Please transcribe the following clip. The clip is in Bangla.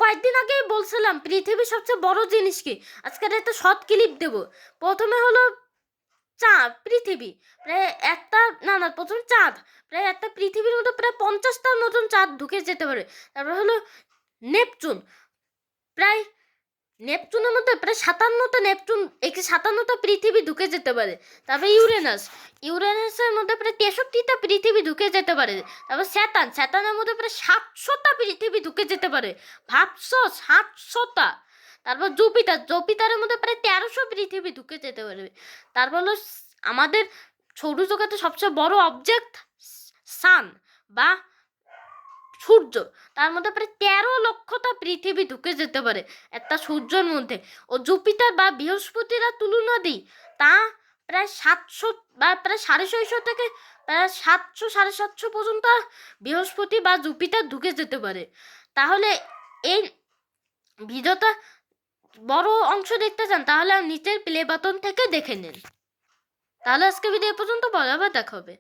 কয়েকদিন আগেই বলছিলাম পৃথিবীর সবচেয়ে বড় জিনিস কি। আজকের একটা শর্ট ক্লিপ দেব। প্রথমে হলো চাঁদ, পৃথিবী প্রায় একটা, না না প্রথম চাঁদ, প্রায় একটা পৃথিবীর মতো প্রায় 50টার মতন চাঁদ ঢুকে যেতে পারে। তারপর হলো নেপচুন, প্রায় নেপচুনের মধ্যে প্রায় 57টা নেপচুন, 57টা পৃথিবী ঢুকে যেতে পারে। তারপরে ইউরেনাসের মধ্যে প্রায় 63টা পৃথিবী ঢুকে যেতে পারে। তারপর স্যাটার্নের মধ্যে প্রায় 700টা পৃথিবী ঢুকে যেতে পারে। ভাবছো 700টা। তারপর জুপিটারের মধ্যে প্রায় 1300 পৃথিবী ঢুকে যেতে পারে। তারপর হলো আমাদের সৌরজগতের সবচেয়ে বড় অবজেক্ট সান বা সূর্য, তার মধ্যে প্রায় 13 লক্ষটা পৃথিবী ঢুকে যেতে পারে একটা সূর্যের মধ্যে। ও জুপিটার বা বৃহস্পতিরা তুলনা দিই, তা প্রায় 700 বা প্রায় 650 থেকে প্রায় 700 সাড়ে 700 পর্যন্ত বৃহস্পতি বা জুপিটার ঢুকে যেতে পারে। তাহলে এই ভিডিওটা বড় অংশ দেখতে চান তাহলে নিচের প্লে বাটন থেকে দেখে নিন। তাহলে আজকে ভিডিও পর্যন্ত, আবার দেখা হবে।